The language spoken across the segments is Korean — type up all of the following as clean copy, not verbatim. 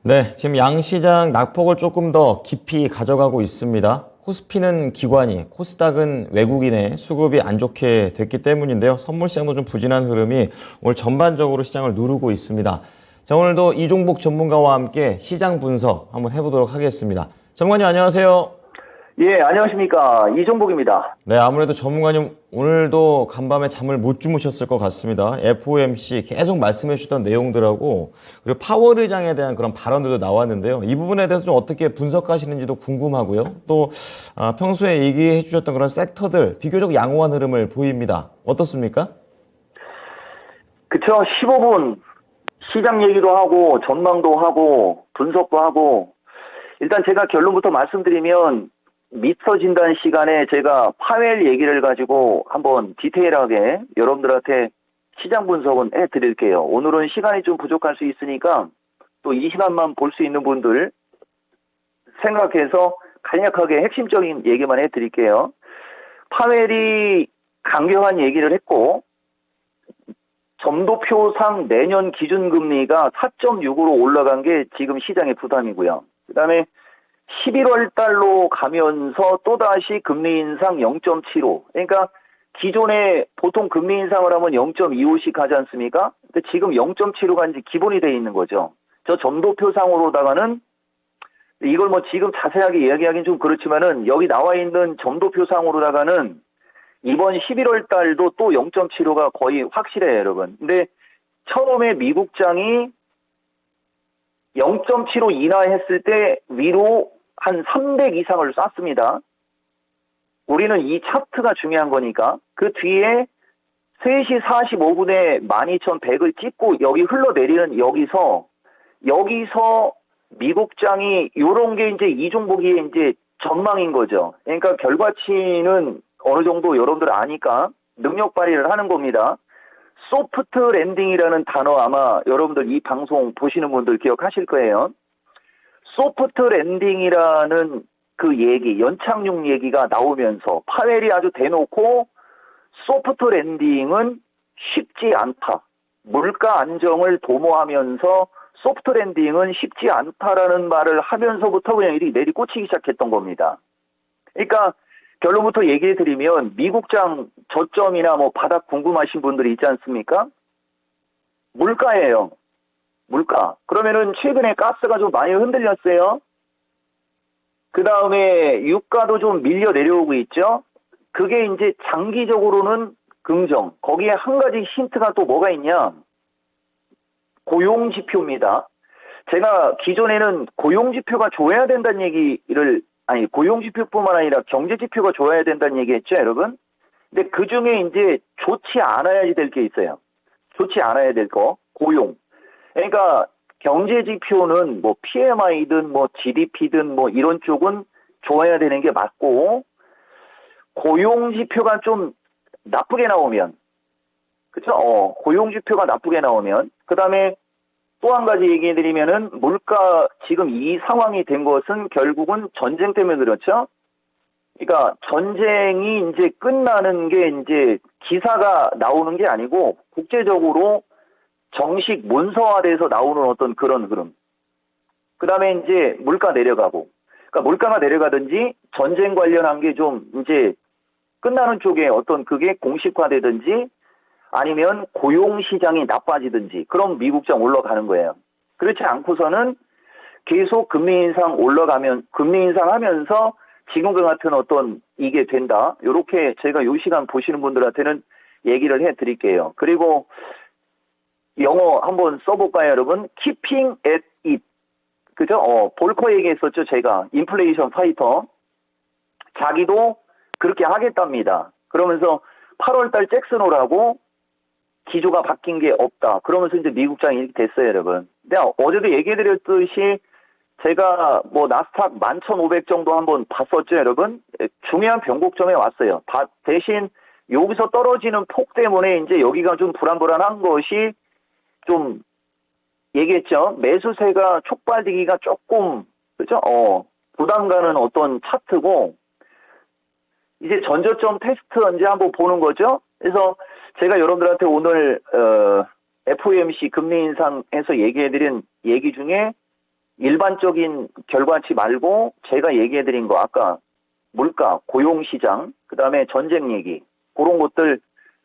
네, 지금 양시장 낙폭을 조금 더 깊이 가져가고 있습니다. 코스피는 기관이, 코스닥은 외국인의 수급이 안 좋게 됐기 때문인데요. 선물 시장도 좀 부진한 흐름이 오늘 전반적으로 시장을 누르고 있습니다. 자, 오늘도 이종복 전문가와 함께 시장 분석 한번 해보도록 하겠습니다. 전문가님 안녕하세요. 예, 안녕하십니까. 이종복입니다. 네, 아무래도 전문가님 오늘도 간밤에 잠을 못 주무셨을 것 같습니다. FOMC 계속 말씀해 주셨던 내용들하고 그리고 파월 의장에 대한 그런 발언들도 나왔는데요. 이 부분에 대해서 좀 어떻게 분석하시는지도 궁금하고요. 또 평소에 얘기해 주셨던 그런 섹터들 비교적 양호한 흐름을 보입니다. 어떻습니까? 그쵸. 15분 시장 얘기도 하고 전망도 하고 분석도 하고 일단 제가 결론부터 말씀드리면 미처 진단 시간에 제가 파웰 얘기를 가지고 한번 디테일하게 여러분들한테 시장 분석은 해드릴게요. 오늘은 시간이 좀 부족할 수 있으니까 또 이 시간만 볼 수 있는 분들 생각해서 간략하게 핵심적인 얘기만 해드릴게요. 파웰이 강경한 얘기를 했고 점도표상 내년 기준금리가 4.6으로 올라간 게 지금 시장의 부담이고요. 그 다음에 11월 달로 가면서 또다시 금리 인상 0.75. 그러니까 기존에 보통 금리 인상을 하면 0.25씩 하지 않습니까? 근데 지금 0.75가 이제 기본이 돼 있는 거죠. 저 점도표상으로다가는 이걸 뭐 지금 자세하게 이야기하기는 좀 그렇지만은 여기 나와 있는 점도표상으로다가는 이번 11월 달도 또 0.75가 거의 확실해요, 여러분. 근데 처음에 미국장이 0.75 인하했을 때 위로 한 300 이상을 쐈습니다. 우리는 이 차트가 중요한 거니까 그 뒤에 3시 45분에 12,100을 찍고 여기 흘러내리는 여기서 미국장이 요런 게 이제 이종복이의 이제 전망인 거죠. 그러니까 결과치는 어느 정도 여러분들 아니까 능력 발휘를 하는 겁니다. 소프트 랜딩이라는 단어 아마 여러분들 이 방송 보시는 분들 기억하실 거예요. 소프트 랜딩이라는 그 얘기, 연착륙 얘기가 나오면서 파웰이 아주 대놓고 소프트 랜딩은 쉽지 않다. 물가 안정을 도모하면서 소프트 랜딩은 쉽지 않다라는 말을 하면서부터 그냥 일이 내리꽂히기 시작했던 겁니다. 그러니까 결론부터 얘기해 드리면 미국장 저점이나 뭐 바닥 궁금하신 분들이 있지 않습니까? 물가예요. 물가. 그러면은 최근에 가스가 좀 많이 흔들렸어요. 그 다음에 유가도 좀 밀려 내려오고 있죠. 그게 이제 장기적으로는 긍정. 거기에 한 가지 힌트가 또 뭐가 있냐? 고용지표입니다. 제가 기존에는 고용지표가 좋아야 된다는 얘기를 고용지표뿐만 아니라 경제지표가 좋아야 된다는 얘기 했죠, 여러분? 근데 그 중에 이제 좋지 않아야 될 게 있어요. 좋지 않아야 될 거, 고용. 그러니까 경제지표는 뭐 PMI든 뭐 GDP든 뭐 이런 쪽은 좋아야 되는 게 맞고, 고용지표가 좀 나쁘게 나오면, 그쵸? 고용지표가 나쁘게 나오면, 그 다음에 또 한 가지 얘기해 드리면은 물가 지금 이 상황이 된 것은 결국은 전쟁 때문에 그렇죠. 그러니까 전쟁이 이제 끝나는 게 이제 기사가 나오는 게 아니고 국제적으로 정식 문서화돼서 나오는 어떤 그런 흐름. 그다음에 이제 물가 내려가고. 그러니까 물가가 내려가든지 전쟁 관련한 게 좀 이제 끝나는 쪽에 어떤 그게 공식화되든지 아니면 고용시장이 나빠지든지 그럼 미국장 올라가는 거예요. 그렇지 않고서는 계속 금리 인상하면서 지금과 같은 어떤 이게 된다. 요렇게 제가 요 시간 보시는 분들한테는 얘기를 해드릴게요. 그리고 영어 한번 써볼까요, 여러분? Keeping at it. 그죠? 볼커 얘기했었죠, 제가. 인플레이션 파이터. 자기도 그렇게 하겠답니다. 그러면서 8월달 잭슨홀하고 기조가 바뀐 게 없다. 그러면서 이제 미국장이 이렇게 됐어요, 여러분. 근데 어제도 얘기해드렸듯이 제가 뭐 나스닥 11,500 정도 한번 봤었죠, 여러분. 중요한 변곡점에 왔어요. 대신 여기서 떨어지는 폭 때문에 이제 여기가 좀 불안불안한 것이 좀 얘기했죠. 매수세가 촉발되기가 조금, 그죠? 부담 가는 어떤 차트고, 이제 전저점 테스트 이제 한번 보는 거죠. 그래서 제가 여러분들한테 오늘 FOMC 금리 인상에서 얘기해드린 얘기 중에 일반적인 결과치 말고 제가 얘기해드린 거 아까 물가, 고용시장, 그 다음에 전쟁 얘기 그런 것들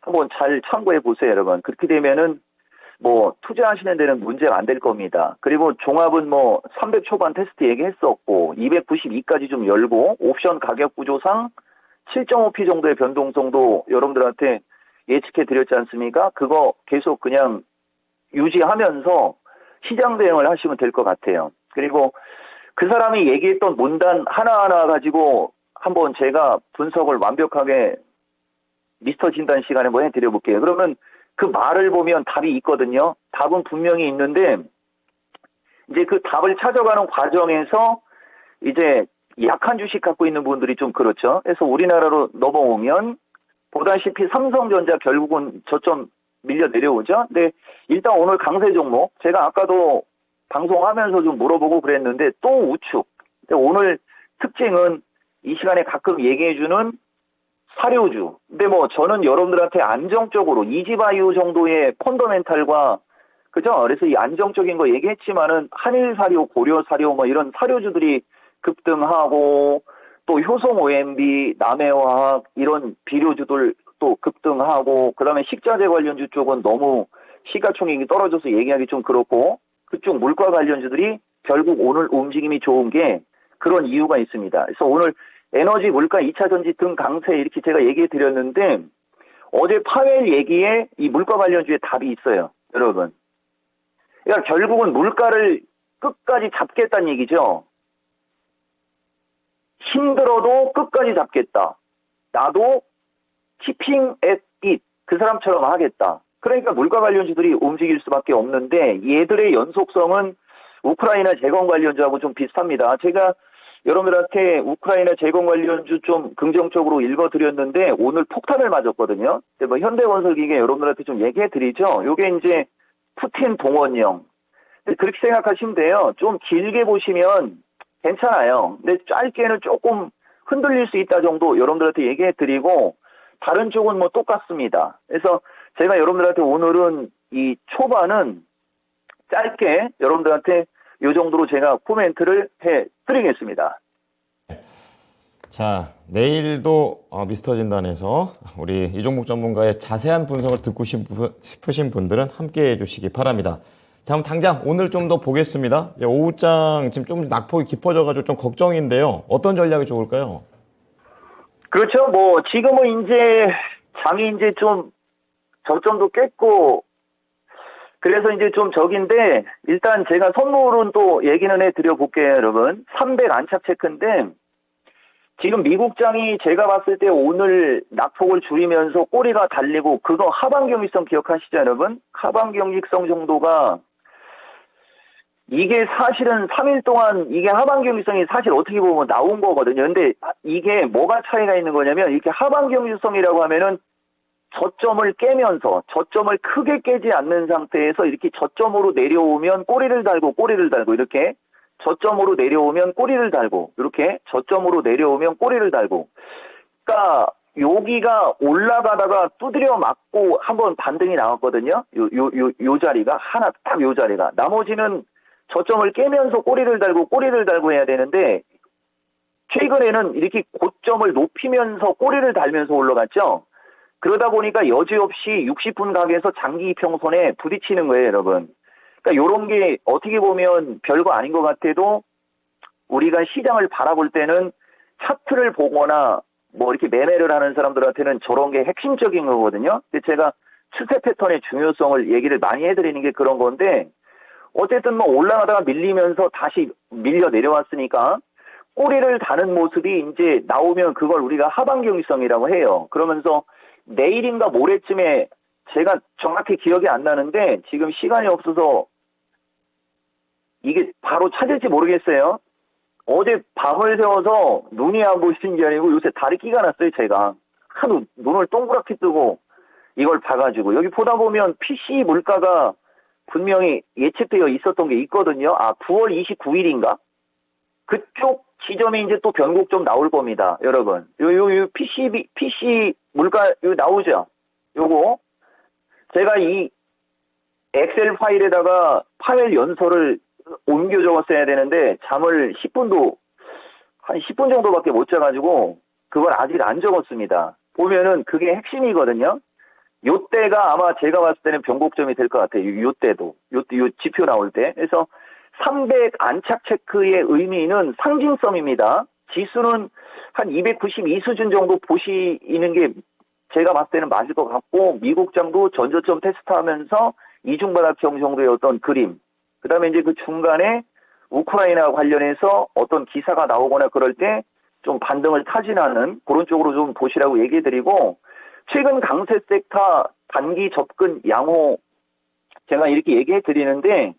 한번 잘 참고해 보세요, 여러분. 그렇게 되면은 뭐 투자하시는 데는 문제가 안 될 겁니다. 그리고 종합은 뭐 300 초반 테스트 얘기했었고 292까지 좀 열고 옵션 가격 구조상 7.5p 정도의 변동성도 여러분들한테 예측해 드렸지 않습니까? 그거 계속 그냥 유지하면서 시장 대응을 하시면 될 것 같아요. 그리고 그 사람이 얘기했던 문단 하나하나 가지고 한번 제가 분석을 완벽하게 미스터 진단 시간에 한번 해드려 볼게요. 그러면 그 말을 보면 답이 있거든요. 답은 분명히 있는데 이제 그 답을 찾아가는 과정에서 이제 약한 주식 갖고 있는 분들이 좀 그렇죠. 그래서 우리나라로 넘어오면 보다시피 삼성전자 결국은 저점 밀려 내려오죠. 근데 일단 오늘 강세 종목 제가 아까도 방송하면서 좀 물어보고 그랬는데 또 우측. 오늘 특징은 이 시간에 가끔 얘기해주는 사료주. 근데 뭐 저는 여러분들한테 안정적으로 이지바이오 정도의 펀더멘탈과 그죠? 그래서 이 안정적인 거 얘기했지만은 한일 사료, 고려 사료 뭐 이런 사료주들이 급등하고 또 효성 OMB, 남해화학 이런 비료주들 또 급등하고 그다음에 식자재 관련주 쪽은 너무 시가총액이 떨어져서 얘기하기 좀 그렇고 그쪽 물가 관련주들이 결국 오늘 움직임이 좋은 게 그런 이유가 있습니다. 그래서 오늘 에너지, 물가, 2차 전지 등 강세 이렇게 제가 얘기해 드렸는데 어제 파웰 얘기에 이 물가 관련주에 답이 있어요. 여러분. 그러니까 결국은 물가를 끝까지 잡겠다는 얘기죠. 힘들어도 끝까지 잡겠다. 나도 keeping at it. 그 사람처럼 하겠다. 그러니까 물가 관련주들이 움직일 수밖에 없는데 얘들의 연속성은 우크라이나 재건 관련주하고 좀 비슷합니다. 제가 여러분들한테 우크라이나 재건 관련주 좀 긍정적으로 읽어드렸는데 오늘 폭탄을 맞았거든요. 뭐 현대건설기계 여러분들한테 좀 얘기해드리죠. 요게 이제 푸틴 동원령. 그렇게 생각하시면 돼요. 좀 길게 보시면 괜찮아요. 근데 짧게는 조금 흔들릴 수 있다 정도 여러분들한테 얘기해드리고 다른 쪽은 뭐 똑같습니다. 그래서 제가 여러분들한테 오늘은 이 초반은 짧게 여러분들한테 이 정도로 제가 코멘트를 해드리겠습니다. 자, 내일도 미스터 진단에서 우리 이종목 전문가의 자세한 분석을 듣고 싶으신 분들은 함께 해주시기 바랍니다. 자, 그럼 당장 오늘 좀 더 보겠습니다. 오후장 지금 좀 낙폭이 깊어져가지고 좀 걱정인데요. 어떤 전략이 좋을까요? 그렇죠. 뭐 지금은 이제 장이 이제 좀 저점도 깼고 그래서 이제 좀 적인데 일단 제가 선물은 또 얘기는 해드려 볼게요, 여러분. 300 안착 체크인데 지금 미국장이 제가 봤을 때 오늘 낙폭을 줄이면서 꼬리가 달리고 그거 하방 경직성 기억하시죠, 여러분? 하방 경직성 정도가 이게 사실은 3일 동안 이게 하방 경직성이 사실 어떻게 보면 나온 거거든요. 근데 이게 뭐가 차이가 있는 거냐면 이렇게 하방 경직성이라고 하면은 저점을 깨면서 저점을 크게 깨지 않는 상태에서 이렇게 저점으로 내려오면 꼬리를 달고 이렇게 저점으로 내려오면 꼬리를 달고 이렇게 저점으로 내려오면 꼬리를 달고 그러니까 여기가 올라가다가 두드려 맞고 한번 반등이 나왔거든요. 요 자리가 하나 딱 요 자리가 나머지는 저점을 깨면서 꼬리를 달고 해야 되는데 최근에는 이렇게 고점을 높이면서 꼬리를 달면서 올라갔죠. 그러다 보니까 여지없이 60분 각에서 장기 이평선에 부딪히는 거예요, 여러분. 그러니까 요런 게 어떻게 보면 별거 아닌 것 같아도 우리가 시장을 바라볼 때는 차트를 보거나 뭐 이렇게 매매를 하는 사람들한테는 저런 게 핵심적인 거거든요. 근데 제가 추세 패턴의 중요성을 얘기를 많이 해드리는 게 그런 건데 어쨌든 뭐 올라가다가 밀리면서 다시 밀려 내려왔으니까 꼬리를 다는 모습이 이제 나오면 그걸 우리가 하방 경직성이라고 해요. 그러면서 내일인가 모레쯤에 제가 정확히 기억이 안 나는데 지금 시간이 없어서 이게 바로 찾을지 모르겠어요. 어제 밤을 새워서 눈이 안 보이는 게 아니고 요새 다리 끼가 났어요, 제가. 하도 눈을 동그랗게 뜨고 이걸 봐가지고. 여기 보다 보면 PC 물가가 분명히 예측되어 있었던 게 있거든요. 9월 29일인가? 그쪽 지점에 이제 또 변곡 좀 나올 겁니다, 여러분. 요 PC 물가 요 나오죠? 요거 제가 이 엑셀 파일에다가 파일 연설을 옮겨 적었어야 되는데 잠을 10분도 한 10분 정도밖에 못 자가지고 그걸 아직 안 적었습니다. 보면은 그게 핵심이거든요. 요때가 아마 제가 봤을 때는 변곡점이 될 것 같아요. 요때도. 요 지표 나올 때. 그래서 300 안착 체크의 의미는 상징성입니다. 지수는 한 292 수준 정도 보시는 게 제가 봤을 때는 맞을 것 같고, 미국장도 전저점 테스트하면서 이중바닥형 정도의 어떤 그림. 그 다음에 이제 그 중간에 우크라이나 관련해서 어떤 기사가 나오거나 그럴 때 좀 반등을 타진하는 그런 쪽으로 좀 보시라고 얘기 드리고, 최근 강세 섹터 단기 접근 양호 제가 이렇게 얘기해 드리는데,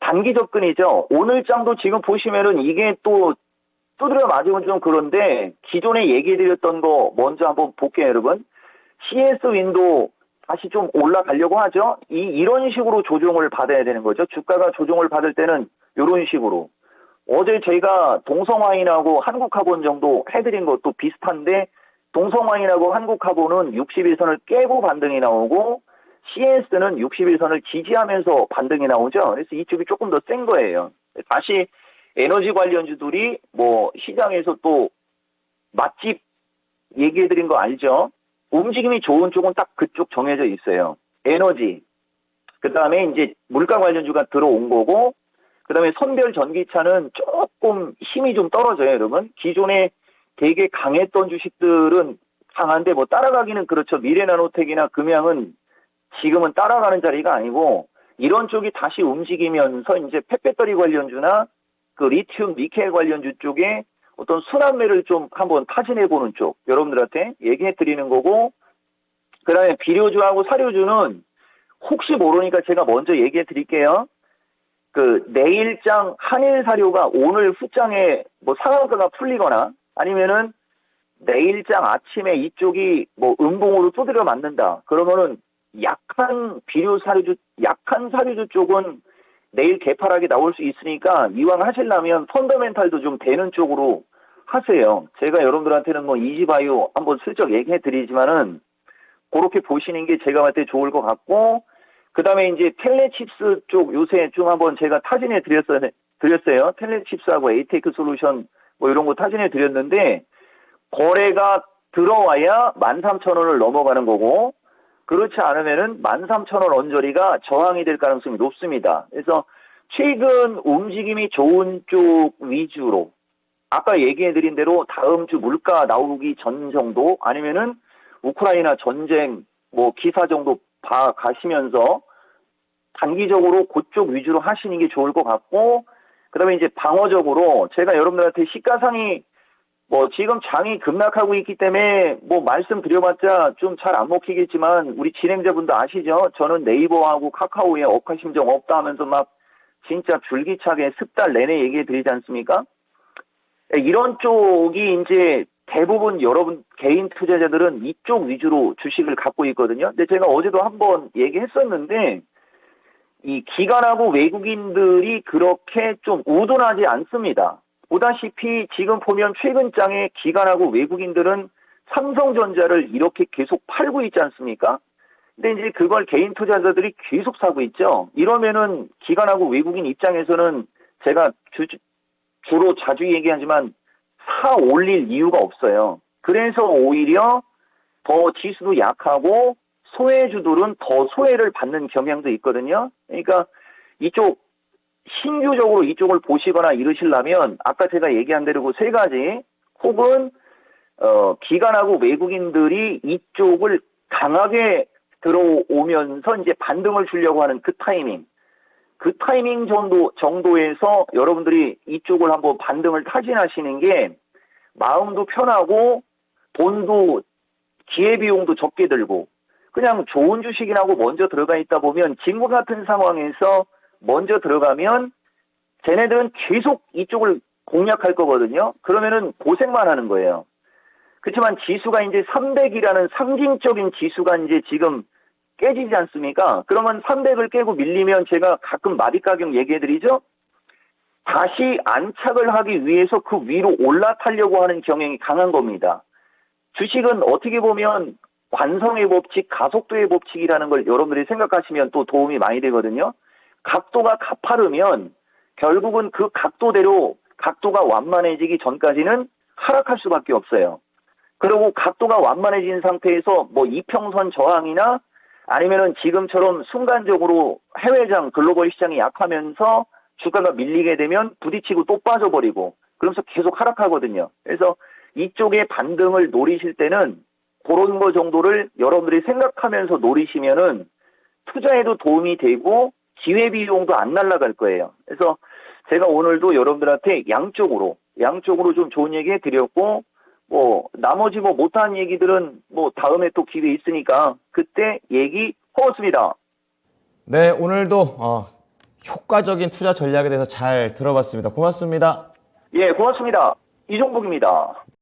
단기 접근이죠. 오늘 장도 지금 보시면은 이게 또 두드려 맞으면 좀 그런데, 기존에 얘기해 드렸던 거 먼저 한번 볼게요, 여러분. CS 윈도 다시 좀 올라가려고 하죠. 이런 식으로 조정을 받아야 되는 거죠. 주가가 조정을 받을 때는 이런 식으로. 어제 저희가 동성화인하고 한국화본 정도 해드린 것도 비슷한데, 동성화인하고 한국화본은 61선을 깨고 반등이 나오고, CS는 61선을 지지하면서 반등이 나오죠. 그래서 이쪽이 조금 더 센 거예요. 다시 에너지 관련주들이 뭐 시장에서 또 맛집 얘기해드린 거 알죠? 움직임이 좋은 쪽은 딱 그쪽 정해져 있어요. 에너지. 그 다음에 이제 물가 관련주가 들어온 거고, 그 다음에 선별 전기차는 조금 힘이 좀 떨어져요, 여러분. 기존에 되게 강했던 주식들은 강한데 뭐 따라가기는 그렇죠. 미래나노텍이나 금양은 지금은 따라가는 자리가 아니고, 이런 쪽이 다시 움직이면서 이제 펫배터리 관련주나 그 리튬 니켈 관련주 쪽에 어떤 순환매를 좀 한번 타진해보는 쪽, 여러분들한테 얘기해 드리는 거고, 그 다음에 비료주하고 사료주는 혹시 모르니까 제가 먼저 얘기해 드릴게요. 그 내일장 한일 사료가 오늘 후장에 뭐 상한가가 풀리거나 아니면은 내일장 아침에 이쪽이 뭐 음봉으로 두드려 맞는다. 그러면은 약한 비료 사료주, 약한 사료주 쪽은 내일 개파락이 나올 수 있으니까 이왕 하시려면 펀더멘탈도 좀 되는 쪽으로 하세요. 제가 여러분들한테는 뭐 이지바이오 한번 슬쩍 얘기해 드리지만은 그렇게 보시는 게 제가 봤을 때 좋을 것 같고, 그 다음에 이제 텔레칩스 쪽 요새 좀 한번 제가 타진해 드렸어요. 텔레칩스하고 에이테크 솔루션 뭐 이런 거 타진해 드렸는데, 거래가 들어와야 13,000원을 넘어가는 거고, 그렇지 않으면은 13,000원 언저리가 저항이 될 가능성이 높습니다. 그래서 최근 움직임이 좋은 쪽 위주로, 아까 얘기해 드린 대로 다음 주 물가 나오기 전 정도 아니면은 우크라이나 전쟁 뭐 기사 정도 가시면서 단기적으로 그쪽 위주로 하시는 게 좋을 것 같고, 그 다음에 이제 방어적으로 제가 여러분들한테 시가상이 뭐 지금 장이 급락하고 있기 때문에 뭐 말씀드려봤자 좀 잘 안 먹히겠지만 우리 진행자분도 아시죠? 저는 네이버하고 카카오에 억하심정 없다 하면서 막 진짜 줄기차게 10달 내내 얘기해 드리지 않습니까? 이런 쪽이 이제 대부분 여러분 개인 투자자들은 이쪽 위주로 주식을 갖고 있거든요. 근데 제가 어제도 한번 얘기했었는데, 이 기관하고 외국인들이 그렇게 좀 우둔하지 않습니다. 보다시피 지금 보면 최근 장에 기관하고 외국인들은 삼성전자를 이렇게 계속 팔고 있지 않습니까? 근데 이제 그걸 개인 투자자들이 계속 사고 있죠. 이러면은 기관하고 외국인 입장에서는 제가 주로 자주 얘기하지만 사 올릴 이유가 없어요. 그래서 오히려 더 지수도 약하고 소외주들은 더 소외를 받는 경향도 있거든요. 그러니까 이쪽 신규적으로 이쪽을 보시거나 이러시려면 아까 제가 얘기한 대로 그 세 가지, 혹은 기관하고 외국인들이 이쪽을 강하게 들어오면서 이제 반등을 주려고 하는 그 타이밍 정도에서 여러분들이 이쪽을 한번 반등을 타진하시는 게 마음도 편하고 돈도 기회비용도 적게 들고, 그냥 좋은 주식이라고 먼저 들어가 있다 보면 지금 같은 상황에서 먼저 들어가면 쟤네들은 계속 이쪽을 공략할 거거든요. 그러면은 고생만 하는 거예요. 그렇지만 지수가 이제 300이라는 상징적인 지수가 이제 지금 깨지지 않습니까? 그러면 300을 깨고 밀리면 제가 가끔 마디가격 얘기해드리죠? 다시 안착을 하기 위해서 그 위로 올라타려고 하는 경향이 강한 겁니다. 주식은 어떻게 보면 관성의 법칙, 가속도의 법칙이라는 걸 여러분들이 생각하시면 또 도움이 많이 되거든요. 각도가 가파르면 결국은 그 각도대로 각도가 완만해지기 전까지는 하락할 수밖에 없어요. 그리고 각도가 완만해진 상태에서 뭐 이평선 저항이나 아니면은 지금처럼 순간적으로 해외장 글로벌 시장이 약하면서 주가가 밀리게 되면 부딪히고 또 빠져버리고 그러면서 계속 하락하거든요. 그래서 이쪽의 반등을 노리실 때는 그런 거 정도를 여러분들이 생각하면서 노리시면은 투자에도 도움이 되고 기회비용도 안 날아갈 거예요. 그래서 제가 오늘도 여러분들한테 양쪽으로 좀 좋은 얘기 해드렸고, 뭐, 나머지 뭐 못한 얘기들은 뭐 다음에 또 기회 있으니까 그때 얘기 하겠습니다. 네, 오늘도 효과적인 투자 전략에 대해서 잘 들어봤습니다. 고맙습니다. 예, 고맙습니다. 이종복입니다.